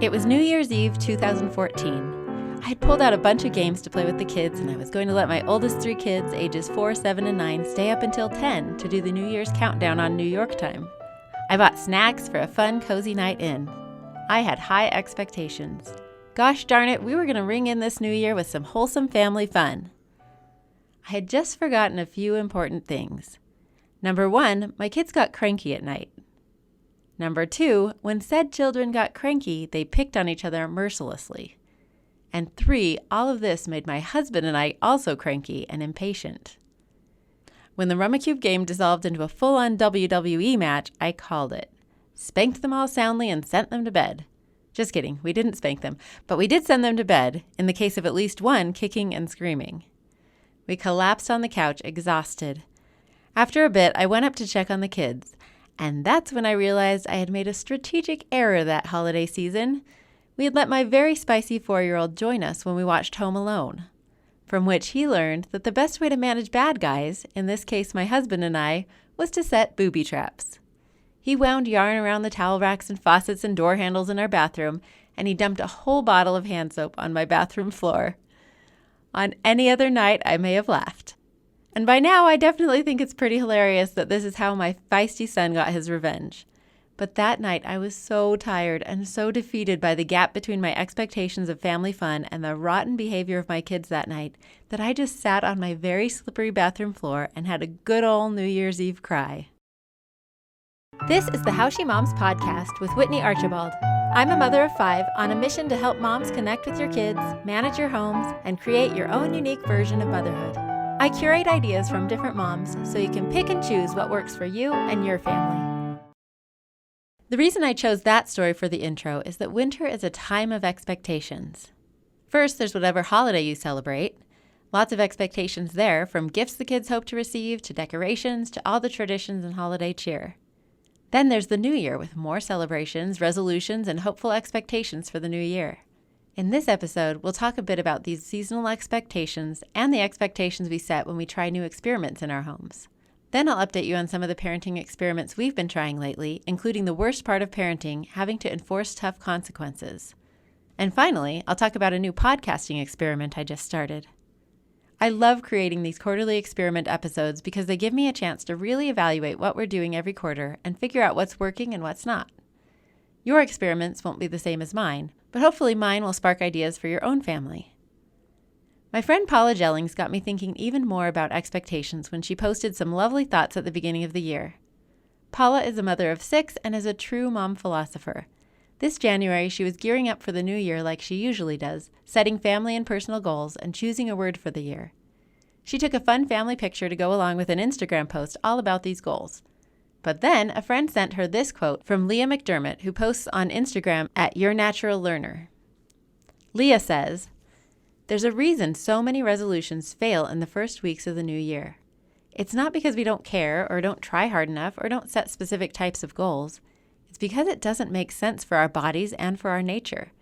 It was New Year's Eve 2014. I had pulled out a bunch of games to play with the kids, and I was going to let my oldest 3 kids, ages 4, 7, and 9, stay up until 10 to do the New Year's countdown on New York time. I bought snacks for a fun, cozy night in. I had high expectations. Gosh darn it, we were going to ring in this new year with some wholesome family fun. I had just forgotten a few important things. Number 1, my kids got cranky at night. Number 2, when said children got cranky, they picked on each other mercilessly. And 3, all of this made my husband and I also cranky and impatient. When the Rummikub game dissolved into a full-on WWE match, I called it. Spanked them all soundly and sent them to bed. Just kidding, we didn't spank them, but we did send them to bed, in the case of at least one kicking and screaming. We collapsed on the couch, exhausted. After a bit, I went up to check on the kids. And that's when I realized I had made a strategic error that holiday season. We had let my very spicy 4-year-old join us when we watched Home Alone, from which he learned that the best way to manage bad guys, in this case my husband and I, was to set booby traps. He wound yarn around the towel racks and faucets and door handles in our bathroom, and he dumped a whole bottle of hand soap on my bathroom floor. On any other night, I may have laughed. And by now, I definitely think it's pretty hilarious that this is how my feisty son got his revenge. But that night, I was so tired and so defeated by the gap between my expectations of family fun and the rotten behavior of my kids that night that I just sat on my very slippery bathroom floor and had a good old New Year's Eve cry. This is the How She Moms podcast with Whitney Archibald. I'm a mother of 5 on a mission to help moms connect with your kids, manage your homes, and create your own unique version of motherhood. I curate ideas from different moms so you can pick and choose what works for you and your family. The reason I chose that story for the intro is that winter is a time of expectations. First, there's whatever holiday you celebrate. Lots of expectations there, from gifts the kids hope to receive, to decorations, to all the traditions and holiday cheer. Then there's the new year with more celebrations, resolutions, and hopeful expectations for the new year. In this episode, we'll talk a bit about these seasonal expectations and the expectations we set when we try new experiments in our homes. Then I'll update you on some of the parenting experiments we've been trying lately, including the worst part of parenting, having to enforce tough consequences. And finally, I'll talk about a new podcasting experiment I just started. I love creating these quarterly experiment episodes because they give me a chance to really evaluate what we're doing every quarter and figure out what's working and what's not. Your experiments won't be the same as mine, but hopefully mine will spark ideas for your own family. My friend Paula Jellings got me thinking even more about expectations when she posted some lovely thoughts at the beginning of the year. Paula is a mother of 6 and is a true mom philosopher. This January, she was gearing up for the new year like she usually does, setting family and personal goals and choosing a word for the year. She took a fun family picture to go along with an Instagram post all about these goals. But then a friend sent her this quote from Leah McDermott, who posts on Instagram at Your Natural Learner. Leah says, "There's a reason so many resolutions fail in the first weeks of the new year. It's not because we don't care or don't try hard enough or don't set specific types of goals. It's because it doesn't make sense for our bodies and for our nature.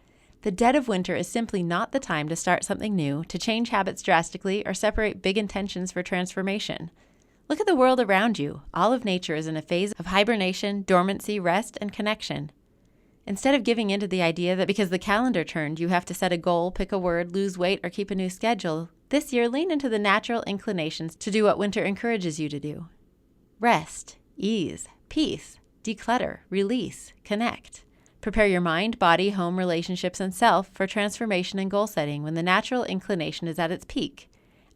The dead of winter is simply not the time to start something new, to change habits drastically, or separate big intentions for transformation. Look at the world around you. All of nature is in a phase of hibernation, dormancy, rest, and connection. Instead of giving in to the idea that because the calendar turned, you have to set a goal, pick a word, lose weight, or keep a new schedule, this year lean into the natural inclinations to do what winter encourages you to do. Rest, ease, peace, declutter, release, connect. Prepare your mind, body, home, relationships, and self for transformation and goal setting when the natural inclination is at its peak,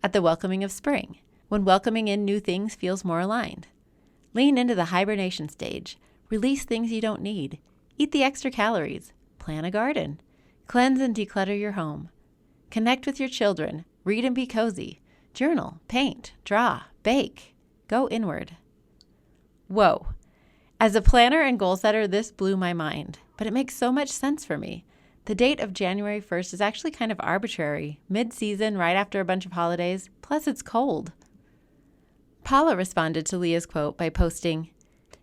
at the welcoming of spring, when welcoming in new things feels more aligned. Lean into the hibernation stage. Release things you don't need. Eat the extra calories. Plant a garden. Cleanse and declutter your home. Connect with your children. Read and be cozy. Journal, paint, draw, bake. Go inward." Whoa. As a planner and goal setter, this blew my mind, but it makes so much sense for me. The date of January 1st is actually kind of arbitrary, mid-season, right after a bunch of holidays, plus it's cold. Paula responded to Leah's quote by posting,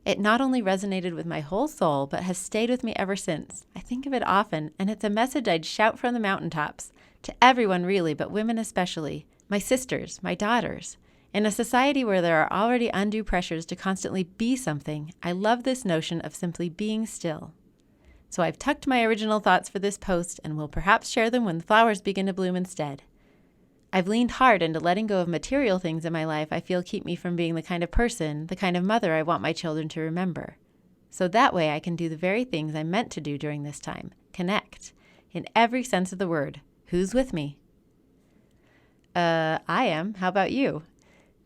"It not only resonated with my whole soul, but has stayed with me ever since. I think of it often, and it's a message I'd shout from the mountaintops, to everyone really, but women especially, my sisters, my daughters. In a society where there are already undue pressures to constantly be something, I love this notion of simply being still. So I've tucked my original thoughts for this post and will perhaps share them when the flowers begin to bloom instead. I've leaned hard into letting go of material things in my life I feel keep me from being the kind of person, the kind of mother I want my children to remember. So that way I can do the very things I'm meant to do during this time, connect, in every sense of the word. Who's with me? I am. How about you?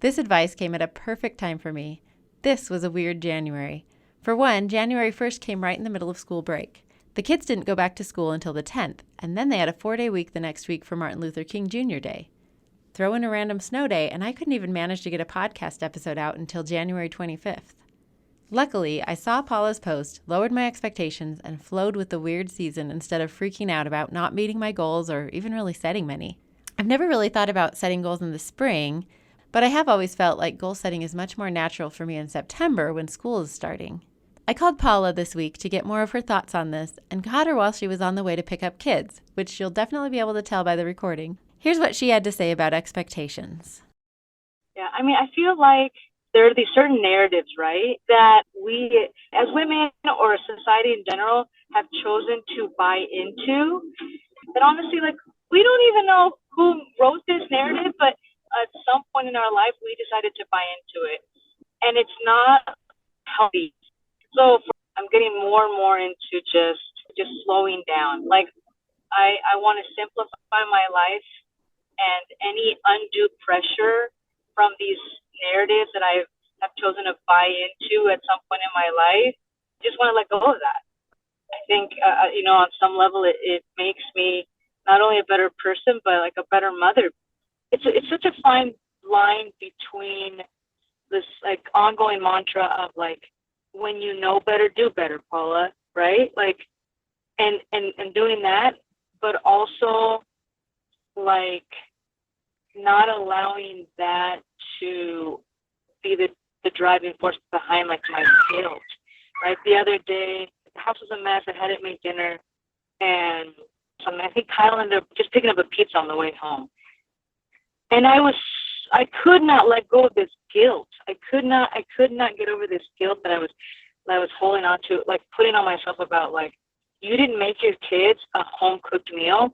This advice came at a perfect time for me. This was a weird January. For one, January 1st came right in the middle of school break. The kids didn't go back to school until the 10th, and then they had a 4-day week the next week for Martin Luther King Jr. Day. Throw in a random snow day, and I couldn't even manage to get a podcast episode out until January 25th. Luckily, I saw Paula's post, lowered my expectations, and flowed with the weird season instead of freaking out about not meeting my goals or even really setting many. I've never really thought about setting goals in the spring, but I have always felt like goal setting is much more natural for me in September when school is starting. I called Paula this week to get more of her thoughts on this and caught her while she was on the way to pick up kids, which you'll definitely be able to tell by the recording. Here's what she had to say about expectations. Yeah, I feel like there are these certain narratives, right, that we as women or society in general have chosen to buy into. And honestly, like, we don't even know who wrote this narrative, but at some point in our life, we decided to buy into it. And it's not healthy. So I'm getting more and more into just slowing down. Like, I want to simplify my life, and any undue pressure from these narratives that I have chosen to buy into at some point in my life, just want to let go of that. I think, on some level, it makes me not only a better person, but like a better mother. It's such a fine line between this like ongoing mantra of like, when you know better, do better, Paula, right? Like, and doing that, but also like not allowing that to be the driving force behind like my guilt. Like the other day, the house was a mess. I hadn't made dinner, and I think Kyle ended up just picking up a pizza on the way home. And I could not let go of this guilt. I could not get over this guilt that I was holding on to, like putting on myself about like, you didn't make your kids a home cooked meal,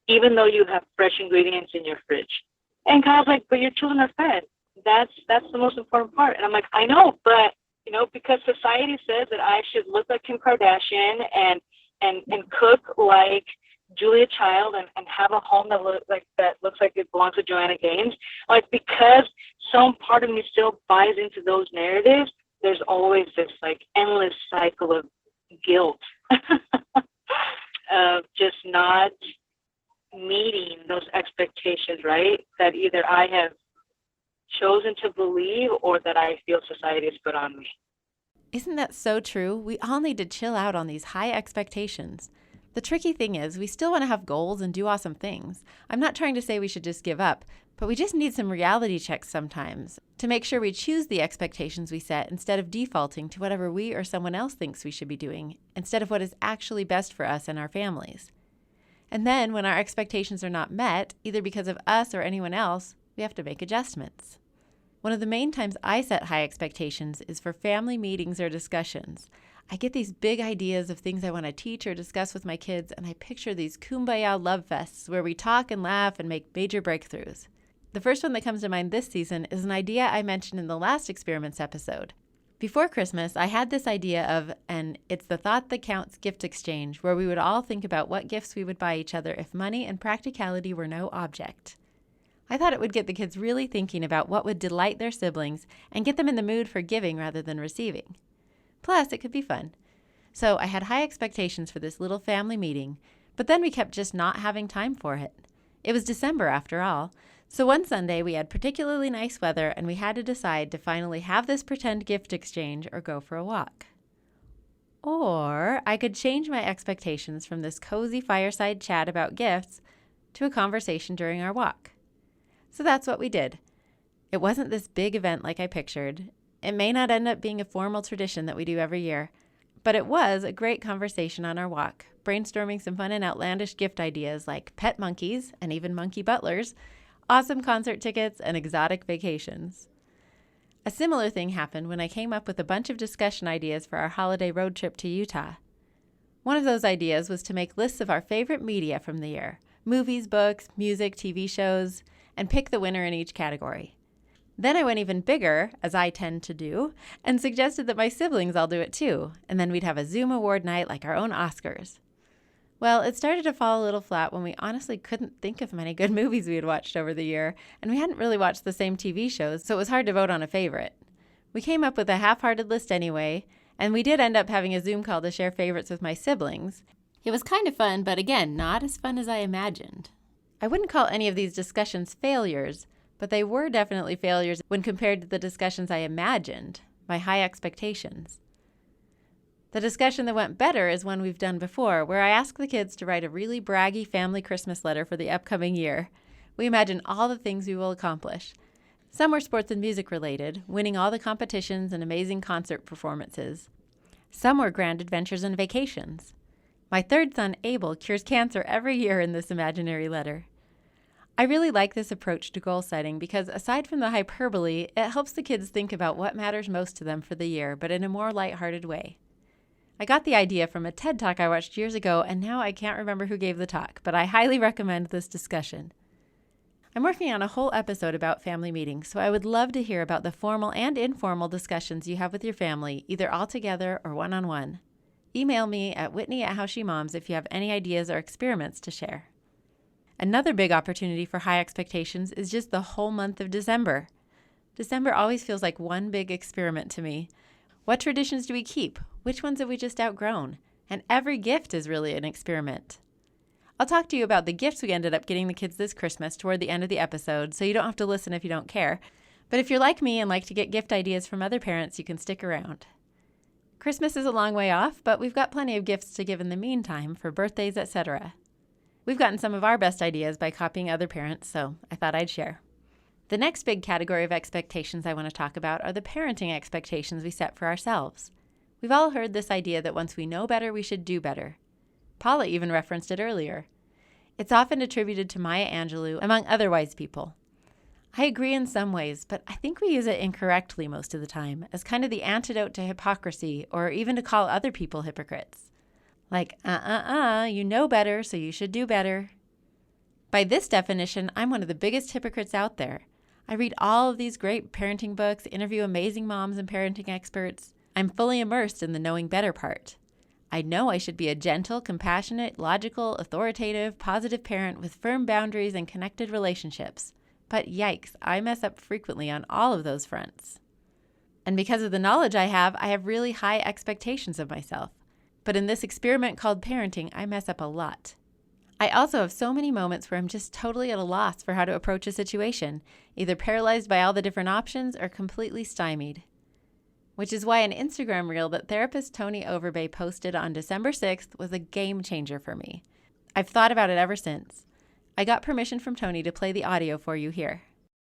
even though you have fresh ingredients in your fridge. And Kyle's like, but your children are fed. That's the most important part. And I'm like, I know, but because society says that I should look like Kim Kardashian and cook like Julia Child and have a home that looks like it belongs to Joanna Gaines. Like, because some part of me still buys into those narratives, there's always this like endless cycle of guilt of just not meeting those expectations, right? That either I have chosen to believe or that I feel society has put on me. Isn't that so true? We all need to chill out on these high expectations. The tricky thing is we still want to have goals and do awesome things. I'm not trying to say we should just give up, but we just need some reality checks sometimes to make sure we choose the expectations we set instead of defaulting to whatever we or someone else thinks we should be doing, instead of what is actually best for us and our families. And then when our expectations are not met, either because of us or anyone else, we have to make adjustments. One of the main times I set high expectations is for family meetings or discussions. I get these big ideas of things I want to teach or discuss with my kids, and I picture these kumbaya love fests where we talk and laugh and make major breakthroughs. The first one that comes to mind this season is an idea I mentioned in the last experiments episode. Before Christmas, I had this idea of an It's the Thought That Counts gift exchange where we would all think about what gifts we would buy each other if money and practicality were no object. I thought it would get the kids really thinking about what would delight their siblings and get them in the mood for giving rather than receiving. Plus, it could be fun. So I had high expectations for this little family meeting, but then we kept just not having time for it. It was December after all, so one Sunday we had particularly nice weather and we had to decide to finally have this pretend gift exchange or go for a walk. Or I could change my expectations from this cozy fireside chat about gifts to a conversation during our walk. So that's what we did. It wasn't this big event like I pictured. It may not end up being a formal tradition that we do every year, but it was a great conversation on our walk, brainstorming some fun and outlandish gift ideas like pet monkeys and even monkey butlers, awesome concert tickets, and exotic vacations. A similar thing happened when I came up with a bunch of discussion ideas for our holiday road trip to Utah. One of those ideas was to make lists of our favorite media from the year, movies, books, music, TV shows, and pick the winner in each category. Then I went even bigger, as I tend to do, and suggested that my siblings all do it too, and then we'd have a Zoom award night like our own Oscars. Well, it started to fall a little flat when we honestly couldn't think of many good movies we had watched over the year, and we hadn't really watched the same TV shows, so it was hard to vote on a favorite. We came up with a half-hearted list anyway, and we did end up having a Zoom call to share favorites with my siblings. It was kind of fun, but again, not as fun as I imagined. I wouldn't call any of these discussions failures, but they were definitely failures when compared to the discussions I imagined, my high expectations. The discussion that went better is one we've done before, where I asked the kids to write a really braggy family Christmas letter for the upcoming year. We imagine all the things we will accomplish. Some were sports and music related, winning all the competitions and amazing concert performances. Some were grand adventures and vacations. My third son, Abel, cures cancer every year in this imaginary letter. I really like this approach to goal setting because aside from the hyperbole, it helps the kids think about what matters most to them for the year, but in a more lighthearted way. I got the idea from a TED Talk I watched years ago, and now I can't remember who gave the talk, but I highly recommend this discussion. I'm working on a whole episode about family meetings, so I would love to hear about the formal and informal discussions you have with your family, either all together or one-on-one. Email me at whitney@howshemoms if you have any ideas or experiments to share. Another big opportunity for high expectations is just the whole month of December. December always feels like one big experiment to me. What traditions do we keep? Which ones have we just outgrown? And every gift is really an experiment. I'll talk to you about the gifts we ended up getting the kids this Christmas toward the end of the episode, so you don't have to listen if you don't care. But if you're like me and like to get gift ideas from other parents, you can stick around. Christmas is a long way off, but we've got plenty of gifts to give in the meantime for birthdays, etc. We've gotten some of our best ideas by copying other parents, so I thought I'd share. The next big category of expectations I want to talk about are the parenting expectations we set for ourselves. We've all heard this idea that once we know better, we should do better. Paula even referenced it earlier. It's often attributed to Maya Angelou, among other wise people. I agree in some ways, but I think we use it incorrectly most of the time, as kind of the antidote to hypocrisy, or even to call other people hypocrites. Like, you know better, so you should do better. By this definition, I'm one of the biggest hypocrites out there. I read all of these great parenting books, interview amazing moms and parenting experts. I'm fully immersed in the knowing better part. I know I should be a gentle, compassionate, logical, authoritative, positive parent with firm boundaries and connected relationships. But yikes, I mess up frequently on all of those fronts. And because of the knowledge I have really high expectations of myself. But in this experiment called parenting, I mess up a lot. I also have so many moments where I'm just totally at a loss for how to approach a situation, either paralyzed by all the different options or completely stymied. Which is why an Instagram reel that therapist Tony Overbay posted on December 6th was a game changer for me. I've thought about it ever since. I got permission from Tony to play the audio for you here.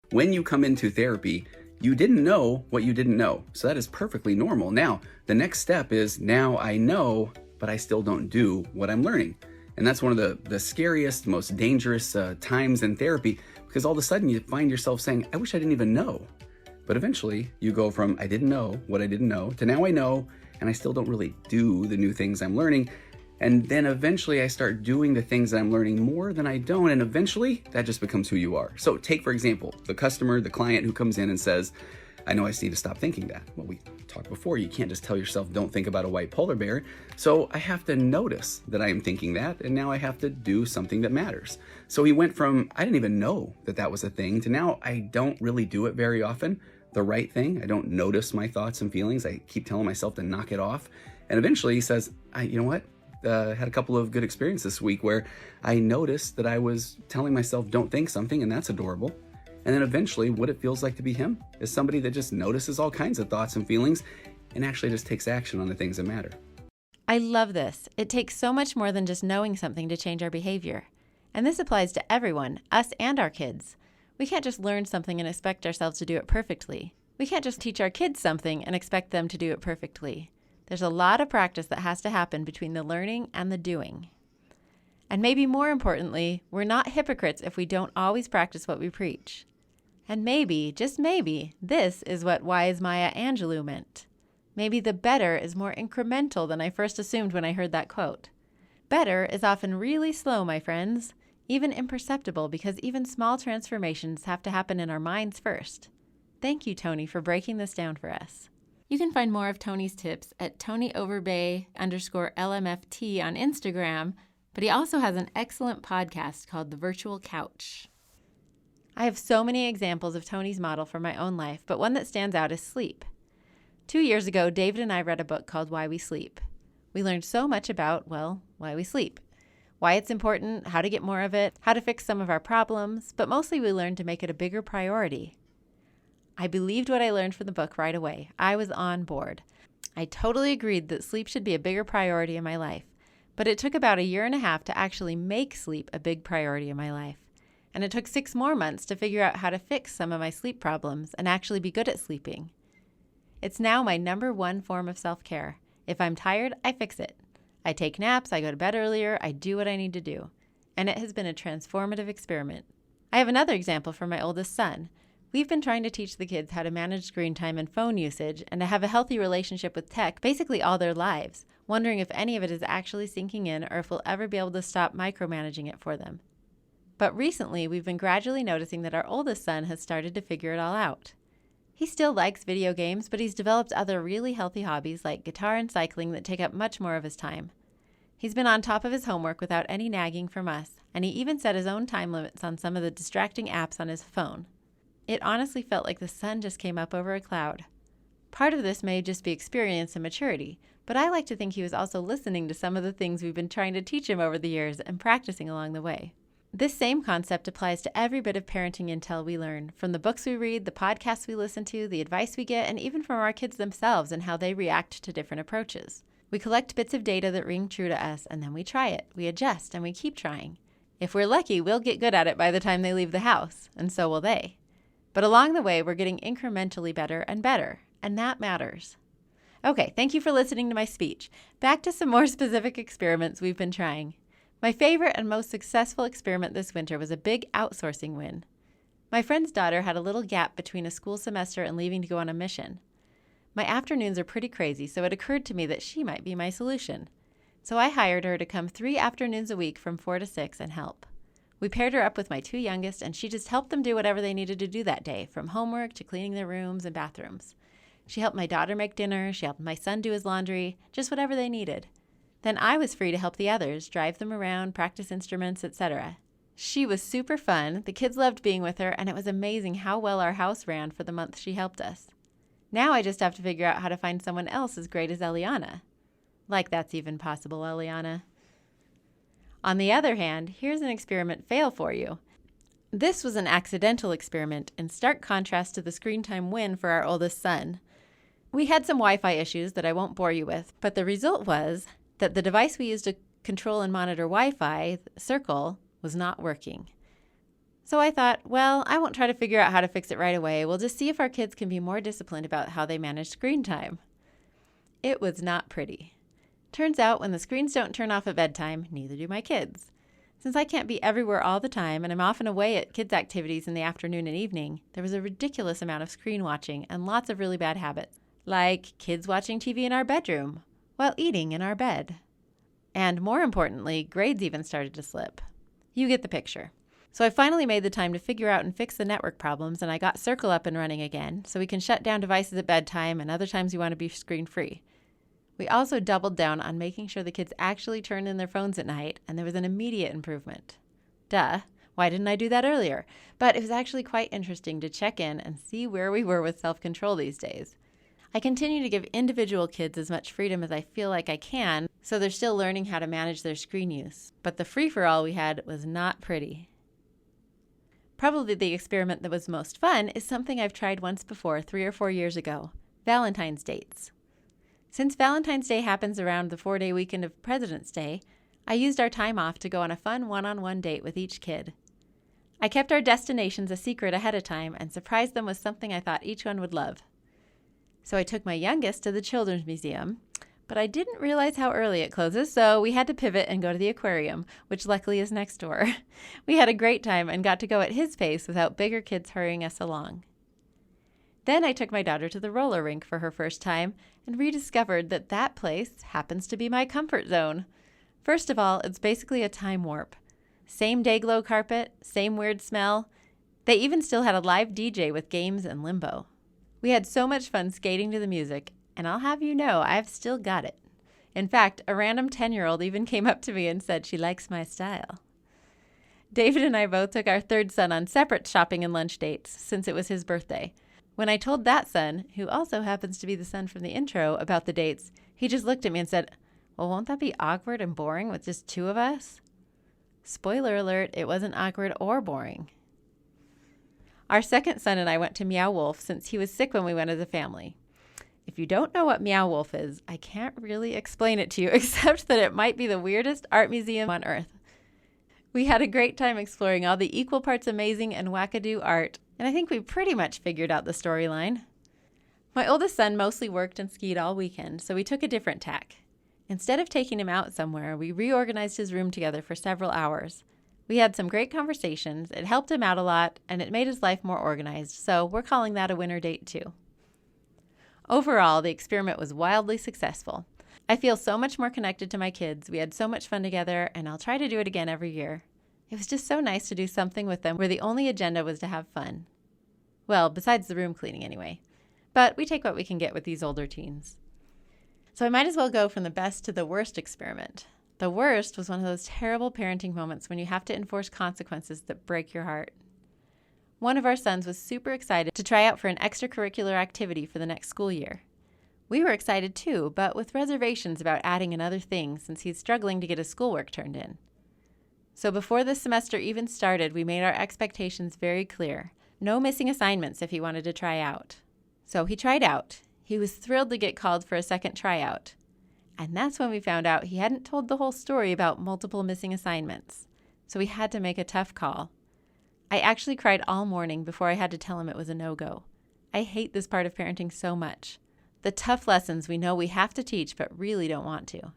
When you come into therapy, you didn't know what you didn't know. So that is perfectly normal. Now, the next step is now I know, but I still don't do what I'm learning. And that's one of the scariest, most dangerous times in therapy, because all of a sudden you find yourself saying, I wish I didn't even know. But eventually you go from I didn't know what I didn't know to now I know, and I still don't really do the new things I'm learning. And then eventually I start doing the things that I'm learning more than I don't. And eventually that just becomes who you are. So take, for example, the customer, the client who comes in and says, I know I just need to stop thinking that. Well, we talked before, you can't just tell yourself, don't think about a white polar bear. So I have to notice that I am thinking that, and now I have to do something that matters. So he went from, I didn't even know that that was a thing, to now I don't really do it very often. The right thing, I don't notice my thoughts and feelings. I keep telling myself to knock it off. And eventually he says, you know what? Had a couple of good experiences this week where I noticed that I was telling myself, don't think something, and that's adorable. And then eventually what it feels like to be him is somebody that just notices all kinds of thoughts and feelings and actually just takes action on the things that matter. I love this. It takes so much more than just knowing something to change our behavior. And this applies to everyone, us and our kids. We can't just learn something and expect ourselves to do it perfectly. We can't just teach our kids something and expect them to do it perfectly. There's a lot of practice that has to happen between the learning and the doing. And maybe more importantly, we're not hypocrites if we don't always practice what we preach. And maybe, just maybe, this is what wise Maya Angelou meant. Maybe the better is more incremental than I first assumed when I heard that quote. Better is often really slow, my friends, even imperceptible, because even small transformations have to happen in our minds first. Thank you, Tony, for breaking this down for us. You can find more of Tony's tips at TonyOverbay_LMFT on Instagram, but he also has an excellent podcast called The Virtual Couch. I have so many examples of Tony's model for my own life, but one that stands out is sleep. 2 years ago, David and I read a book called Why We Sleep. We learned so much about, why we sleep, why it's important, how to get more of it, how to fix some of our problems, but mostly we learned to make it a bigger priority. I believed what I learned from the book right away. I was on board. I totally agreed that sleep should be a bigger priority in my life, but it took about 1.5 years to actually make sleep a big priority in my life. And it took 6 more months to figure out how to fix some of my sleep problems and actually be good at sleeping. It's now my #1 form of self-care. If I'm tired, I fix it. I take naps, I go to bed earlier, I do what I need to do. And it has been a transformative experiment. I have another example from my oldest son. We've been trying to teach the kids how to manage screen time and phone usage and to have a healthy relationship with tech basically all their lives, wondering if any of it is actually sinking in or if we'll ever be able to stop micromanaging it for them. But recently, we've been gradually noticing that our oldest son has started to figure it all out. He still likes video games, but he's developed other really healthy hobbies like guitar and cycling that take up much more of his time. He's been on top of his homework without any nagging from us, and he even set his own time limits on some of the distracting apps on his phone. It honestly felt like the sun just came up over a cloud. Part of this may just be experience and maturity, but I like to think he was also listening to some of the things we've been trying to teach him over the years and practicing along the way. This same concept applies to every bit of parenting intel we learn, from the books we read, the podcasts we listen to, the advice we get, and even from our kids themselves and how they react to different approaches. We collect bits of data that ring true to us, and then we try it, we adjust, and we keep trying. If we're lucky, we'll get good at it by the time they leave the house, and so will they. But along the way, we're getting incrementally better, and that matters. Okay, thank you for listening to my speech. Back to some more specific experiments we've been trying. My favorite and most successful experiment this winter was a big outsourcing win. My friend's daughter had a little gap between a school semester and leaving to go on a mission. My afternoons are pretty crazy, so it occurred to me that she might be my solution. So I hired her to come 3 afternoons a week from 4 to 6 and help. We paired her up with my 2 youngest, and she just helped them do whatever they needed to do that day, from homework to cleaning their rooms and bathrooms. She helped my daughter make dinner, she helped my son do his laundry, just whatever they needed. Then I was free to help the others, drive them around, practice instruments, etc. She was super fun, the kids loved being with her, and it was amazing how well our house ran for the month she helped us. Now I just have to figure out how to find someone else as great as Eliana. Like that's even possible, Eliana. On the other hand, here's an experiment fail for you. This was an accidental experiment, in stark contrast to the screen time win for our oldest son. We had some Wi-Fi issues that I won't bore you with, but the result was that the device we used to control and monitor Wi-Fi, Circle, was not working. So I thought, I won't try to figure out how to fix it right away. We'll just see if our kids can be more disciplined about how they manage screen time. It was not pretty. Turns out when the screens don't turn off at bedtime, neither do my kids. Since I can't be everywhere all the time and I'm often away at kids' activities in the afternoon and evening, there was a ridiculous amount of screen watching and lots of really bad habits, like kids watching TV in our bedroom while eating in our bed. And more importantly, grades even started to slip. You get the picture. So I finally made the time to figure out and fix the network problems, and I got Circle up and running again, so we can shut down devices at bedtime and other times you want to be screen-free. We also doubled down on making sure the kids actually turned in their phones at night, and there was an immediate improvement. Duh, why didn't I do that earlier? But it was actually quite interesting to check in and see where we were with self-control these days. I continue to give individual kids as much freedom as I feel like I can, so they're still learning how to manage their screen use. But the free-for-all we had was not pretty. Probably the experiment that was most fun is something I've tried once before 3 or 4 years ago: Valentine's dates. Since Valentine's Day happens around the 4-day weekend of President's Day, I used our time off to go on a fun one-on-one date with each kid. I kept our destinations a secret ahead of time and surprised them with something I thought each one would love. So I took my youngest to the Children's Museum, but I didn't realize how early it closes, so we had to pivot and go to the aquarium, which luckily is next door. We had a great time and got to go at his pace without bigger kids hurrying us along. Then I took my daughter to the roller rink for her first time and rediscovered that that place happens to be my comfort zone. First of all, it's basically a time warp. Same day glow carpet, same weird smell. They even still had a live DJ with games and limbo. We had so much fun skating to the music, and I'll have you know, I've still got it. In fact, a random 10-year-old even came up to me and said she likes my style. David and I both took our third son on separate shopping and lunch dates since it was his birthday. When I told that son, who also happens to be the son from the intro, about the dates, he just looked at me and said, "Well, won't that be awkward and boring with just two of us?" Spoiler alert, it wasn't awkward or boring. Our second son and I went to Meow Wolf since he was sick when we went as a family. If you don't know what Meow Wolf is, I can't really explain it to you except that it might be the weirdest art museum on earth. We had a great time exploring all the equal parts amazing and wackadoo art, and I think we pretty much figured out the storyline. My oldest son mostly worked and skied all weekend, so we took a different tack. Instead of taking him out somewhere, we reorganized his room together for several hours. We had some great conversations, it helped him out a lot, and it made his life more organized, so we're calling that a winter date too. Overall, the experiment was wildly successful. I feel so much more connected to my kids, we had so much fun together, and I'll try to do it again every year. It was just so nice to do something with them where the only agenda was to have fun. Well, besides the room cleaning anyway. But we take what we can get with these older teens. So I might as well go from the best to the worst experiment. The worst was one of those terrible parenting moments when you have to enforce consequences that break your heart. One of our sons was super excited to try out for an extracurricular activity for the next school year. We were excited too, but with reservations about adding another thing since he's struggling to get his schoolwork turned in. So before the semester even started, we made our expectations very clear. No missing assignments if he wanted to try out. So he tried out. He was thrilled to get called for a second tryout. And that's when we found out he hadn't told the whole story about multiple missing assignments. So we had to make a tough call. I actually cried all morning before I had to tell him it was a no-go. I hate this part of parenting so much. The tough lessons we know we have to teach but really don't want to.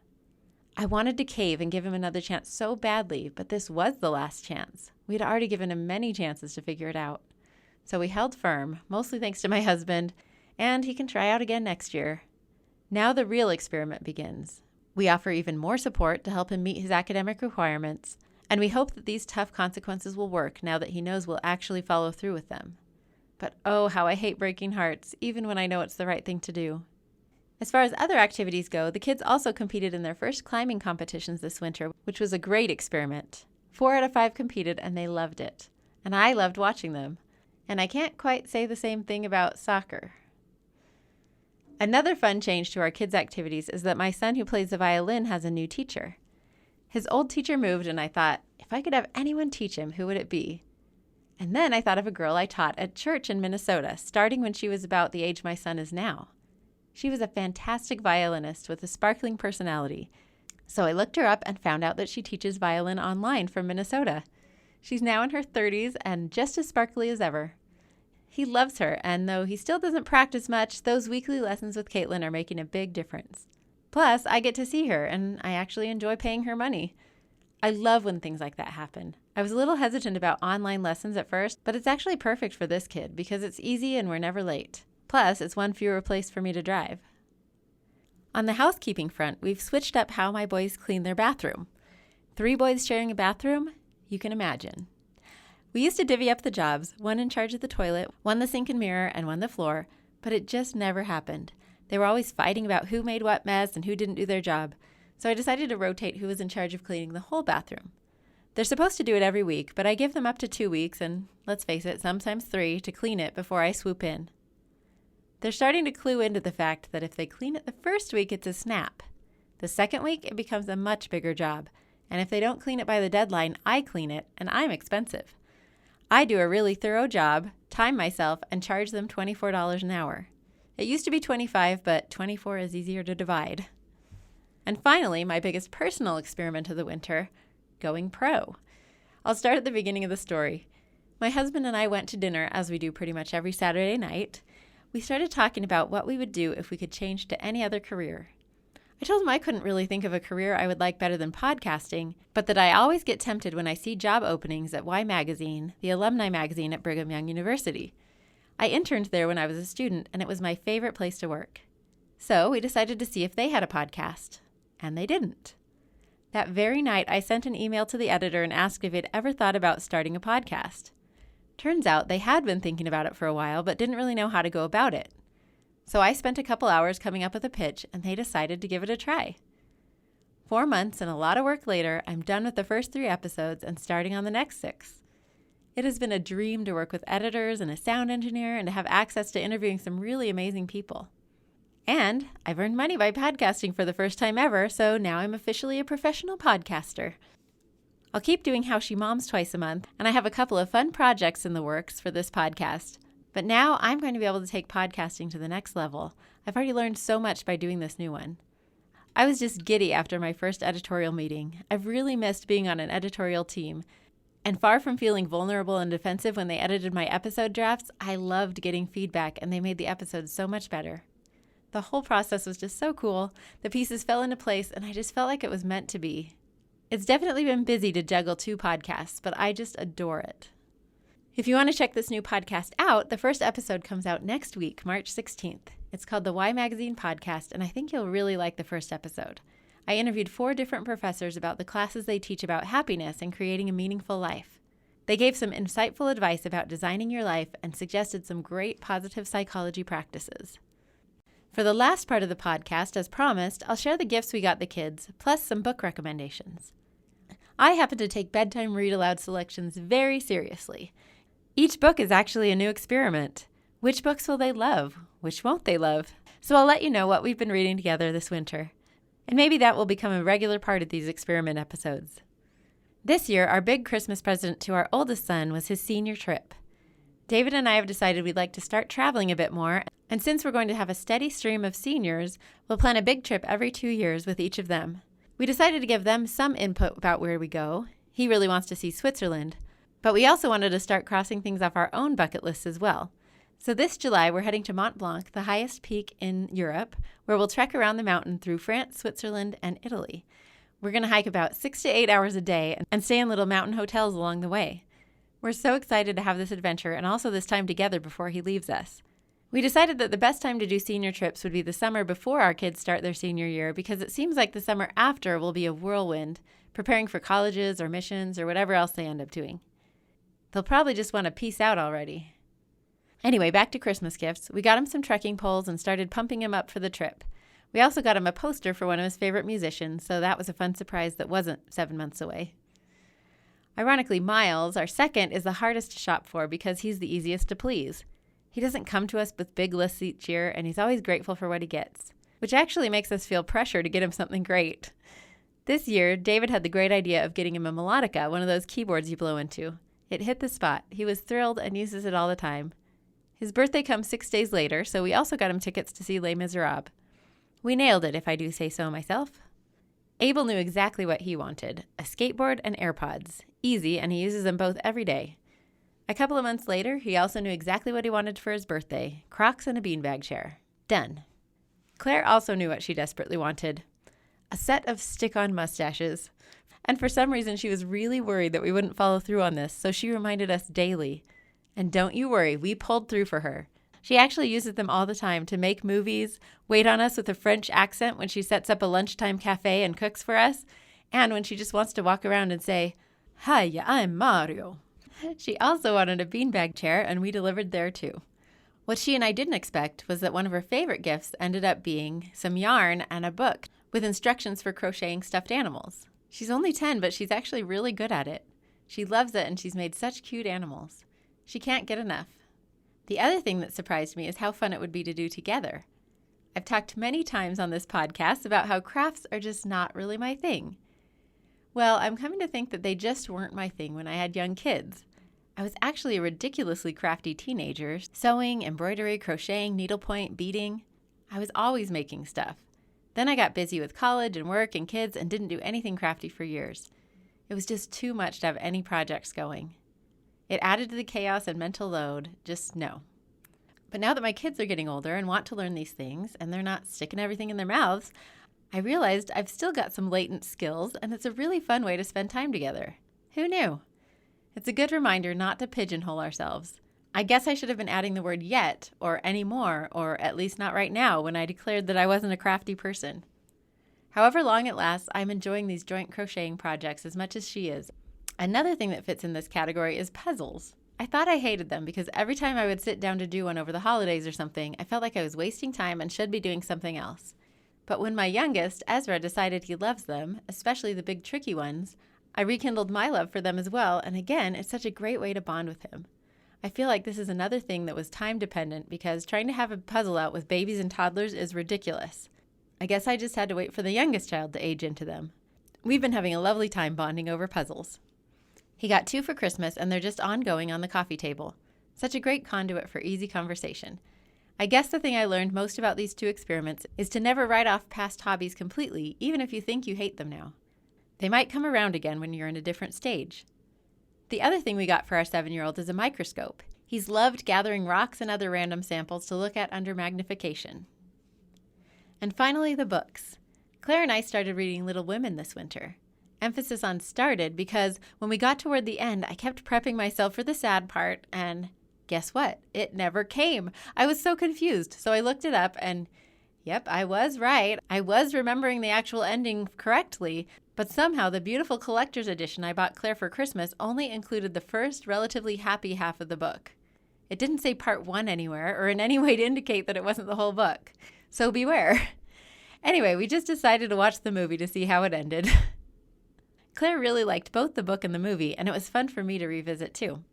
I wanted to cave and give him another chance so badly, but this was the last chance. We'd already given him many chances to figure it out. So we held firm, mostly thanks to my husband, and he can try out again next year. Now the real experiment begins. We offer even more support to help him meet his academic requirements, and we hope that these tough consequences will work now that he knows we'll actually follow through with them. But oh, how I hate breaking hearts, even when I know it's the right thing to do. As far as other activities go, the kids also competed in their first climbing competitions this winter, which was a great experiment. 4 out of 5 competed, and they loved it. And I loved watching them. And I can't quite say the same thing about soccer. Another fun change to our kids' activities is that my son who plays the violin has a new teacher. His old teacher moved, and I thought, if I could have anyone teach him, who would it be? And then I thought of a girl I taught at church in Minnesota, starting when she was about the age my son is now. She was a fantastic violinist with a sparkling personality. So I looked her up and found out that she teaches violin online from Minnesota. She's now in her 30s and just as sparkly as ever. He loves her, and though he still doesn't practice much, those weekly lessons with Caitlin are making a big difference. Plus, I get to see her, and I actually enjoy paying her money. I love when things like that happen. I was a little hesitant about online lessons at first, but it's actually perfect for this kid because it's easy and we're never late. Plus, it's one fewer place for me to drive. On the housekeeping front, we've switched up how my boys clean their bathroom. 3 boys sharing a bathroom? You can imagine. We used to divvy up the jobs, one in charge of the toilet, one the sink and mirror, and one the floor, but it just never happened. They were always fighting about who made what mess and who didn't do their job, so I decided to rotate who was in charge of cleaning the whole bathroom. They're supposed to do it every week, but I give them up to 2 weeks and, let's face it, sometimes 3 to clean it before I swoop in. They're starting to clue into the fact that if they clean it the first week, it's a snap. The second week, it becomes a much bigger job, and if they don't clean it by the deadline, I clean it, and I'm expensive. I do a really thorough job, time myself, and charge them $24 an hour. It used to be $25, but $24 is easier to divide. And finally, my biggest personal experiment of the winter, going pro. I'll start at the beginning of the story. My husband and I went to dinner, as we do pretty much every Saturday night. We started talking about what we would do if we could change to any other career. I told him I couldn't really think of a career I would like better than podcasting, but that I always get tempted when I see job openings at Y Magazine, the alumni magazine at Brigham Young University. I interned there when I was a student, and it was my favorite place to work. So we decided to see if they had a podcast. And they didn't. That very night, I sent an email to the editor and asked if they'd ever thought about starting a podcast. Turns out they had been thinking about it for a while, but didn't really know how to go about it. So I spent a couple hours coming up with a pitch, and they decided to give it a try. 4 months and a lot of work later, I'm done with the first 3 episodes and starting on the next 6. It has been a dream to work with editors and a sound engineer and to have access to interviewing some really amazing people. And I've earned money by podcasting for the first time ever, so now I'm officially a professional podcaster. I'll keep doing How She Moms twice a month, and I have a couple of fun projects in the works for this podcast. But now I'm going to be able to take podcasting to the next level. I've already learned so much by doing this new one. I was just giddy after my first editorial meeting. I've really missed being on an editorial team. And far from feeling vulnerable and defensive when they edited my episode drafts, I loved getting feedback and they made the episodes so much better. The whole process was just so cool. The pieces fell into place and I just felt like it was meant to be. It's definitely been busy to juggle 2 podcasts, but I just adore it. If you want to check this new podcast out, the first episode comes out next week, March 16th. It's called the Y Magazine Podcast, and I think you'll really like the first episode. I interviewed 4 different professors about the classes they teach about happiness and creating a meaningful life. They gave some insightful advice about designing your life and suggested some great positive psychology practices. For the last part of the podcast, as promised, I'll share the gifts we got the kids, plus some book recommendations. I happen to take bedtime read-aloud selections very seriously. Each book is actually a new experiment. Which books will they love? Which won't they love? So I'll let you know what we've been reading together this winter. And maybe that will become a regular part of these experiment episodes. This year, our big Christmas present to our oldest son was his senior trip. David and I have decided we'd like to start traveling a bit more, and since we're going to have a steady stream of seniors, we'll plan a big trip every 2 years with each of them. We decided to give them some input about where we go. He really wants to see Switzerland, but we also wanted to start crossing things off our own bucket lists as well. So this July, we're heading to Mont Blanc, the highest peak in Europe, where we'll trek around the mountain through France, Switzerland, and Italy. We're going to hike about 6 to 8 hours a day and stay in little mountain hotels along the way. We're so excited to have this adventure and also this time together before he leaves us. We decided that the best time to do senior trips would be the summer before our kids start their senior year because it seems like the summer after will be a whirlwind, preparing for colleges or missions or whatever else they end up doing. They'll probably just want to peace out already. Anyway, back to Christmas gifts. We got him some trekking poles and started pumping him up for the trip. We also got him a poster for one of his favorite musicians, so that was a fun surprise that wasn't 7 months away. Ironically, Miles, our second, is the hardest to shop for because he's the easiest to please. He doesn't come to us with big lists each year, and he's always grateful for what he gets, which actually makes us feel pressure to get him something great. This year, David had the great idea of getting him a melodica, one of those keyboards you blow into. It hit the spot. He was thrilled and uses it all the time. His birthday comes 6 days later, so we also got him tickets to see Les Miserables. We nailed it, if I do say so myself. Abel knew exactly what he wanted, a skateboard and AirPods. Easy, and he uses them both every day. A couple of months later, he also knew exactly what he wanted for his birthday, Crocs and a beanbag chair. Done. Claire also knew what she desperately wanted, a set of stick-on mustaches. And for some reason, she was really worried that we wouldn't follow through on this, so she reminded us daily. And don't you worry, we pulled through for her. She actually uses them all the time to make movies, wait on us with a French accent when she sets up a lunchtime cafe and cooks for us, and when she just wants to walk around and say, "Hi, I'm Mario." She also wanted a beanbag chair, and we delivered there too. What she and I didn't expect was that one of her favorite gifts ended up being some yarn and a book with instructions for crocheting stuffed animals. She's only 10, but she's actually really good at it. She loves it, and she's made such cute animals. She can't get enough. The other thing that surprised me is how fun it would be to do together. I've talked many times on this podcast about how crafts are just not really my thing. Well, I'm coming to think that they just weren't my thing when I had young kids. I was actually a ridiculously crafty teenager, sewing, embroidery, crocheting, needlepoint, beading. I was always making stuff. Then I got busy with college and work and kids and didn't do anything crafty for years. It was just too much to have any projects going. It added to the chaos and mental load. Just no. But now that my kids are getting older and want to learn these things, and they're not sticking everything in their mouths, I realized I've still got some latent skills, and it's a really fun way to spend time together. Who knew? It's a good reminder not to pigeonhole ourselves. I guess I should have been adding the word yet, or anymore, or at least not right now, when I declared that I wasn't a crafty person. However long it lasts, I'm enjoying these joint crocheting projects as much as she is. Another thing that fits in this category is puzzles. I thought I hated them because every time I would sit down to do one over the holidays or something, I felt like I was wasting time and should be doing something else. But when my youngest, Ezra, decided he loves them, especially the big tricky ones, I rekindled my love for them as well, and again, it's such a great way to bond with him. I feel like this is another thing that was time dependent because trying to have a puzzle out with babies and toddlers is ridiculous. I guess I just had to wait for the youngest child to age into them. We've been having a lovely time bonding over puzzles. He got 2 for Christmas, and they're just ongoing on the coffee table. Such a great conduit for easy conversation. I guess the thing I learned most about these 2 experiments is to never write off past hobbies completely, even if you think you hate them now. They might come around again when you're in a different stage. The other thing we got for our 7-year-old is a microscope. He's loved gathering rocks and other random samples to look at under magnification. And finally, the books. Claire and I started reading Little Women this winter. Emphasis on started because when we got toward the end, I kept prepping myself for the sad part, and guess what? It never came. I was so confused, so I looked it up, and yep, I was right. I was remembering the actual ending correctly, but somehow the beautiful collector's edition I bought Claire for Christmas only included the first relatively happy half of the book. It didn't say part 1 anywhere, or in any way to indicate that it wasn't the whole book. So beware. Anyway, we just decided to watch the movie to see how it ended. Claire really liked both the book and the movie, and it was fun for me to revisit too.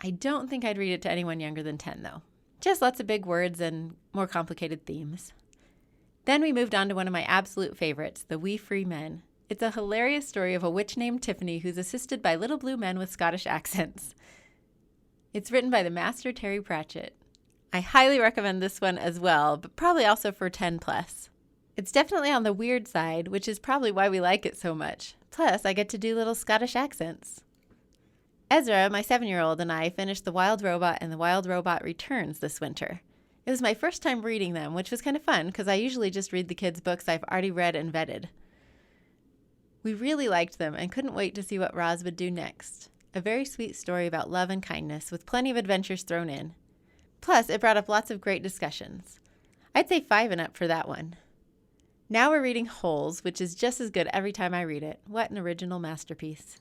I don't think I'd read it to anyone younger than 10, though. Just lots of big words and more complicated themes. Then we moved on to one of my absolute favorites, The We Free Men. It's a hilarious story of a witch named Tiffany who's assisted by little blue men with Scottish accents. It's written by the master Terry Pratchett. I highly recommend this one as well, but probably also for 10 plus. It's definitely on the weird side, which is probably why we like it so much. Plus, I get to do little Scottish accents. Ezra, my 7-year-old, and I finished The Wild Robot and The Wild Robot Returns this winter. It was my first time reading them, which was kind of fun because I usually just read the kids' books I've already read and vetted. We really liked them and couldn't wait to see what Roz would do next. A very sweet story about love and kindness with plenty of adventures thrown in. Plus, it brought up lots of great discussions. I'd say 5 and up for that one. Now we're reading Holes, which is just as good every time I read it. What an original masterpiece.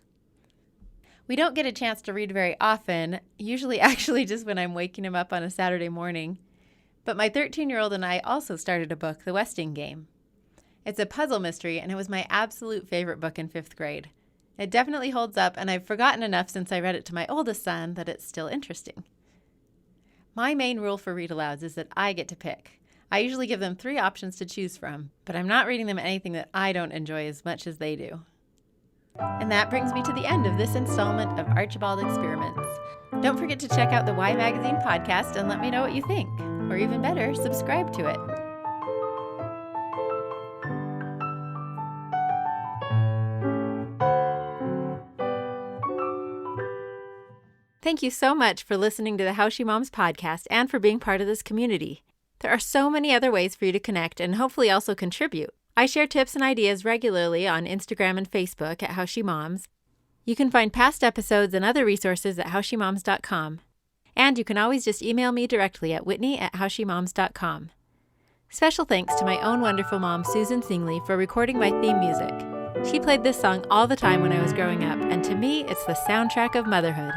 We don't get a chance to read very often, usually actually just when I'm waking him up on a Saturday morning. But my 13-year-old and I also started a book, The Westing Game. It's a puzzle mystery, and it was my absolute favorite book in 5th grade. It definitely holds up, and I've forgotten enough since I read it to my oldest son that it's still interesting. My main rule for read-alouds is that I get to pick. I usually give them 3 options to choose from, but I'm not reading them anything that I don't enjoy as much as they do. And that brings me to the end of this installment of Archibald Experiments. Don't forget to check out the Y Magazine podcast and let me know what you think. Or even better, subscribe to it. Thank you so much for listening to the How She Moms podcast and for being part of this community. There are so many other ways for you to connect and hopefully also contribute. I share tips and ideas regularly on Instagram and Facebook at How She Moms. You can find past episodes and other resources at howshemoms.com. And you can always just email me directly at whitney@howshemoms.com. Special thanks to my own wonderful mom, Susan Singley, for recording my theme music. She played this song all the time when I was growing up, and to me, it's the soundtrack of motherhood.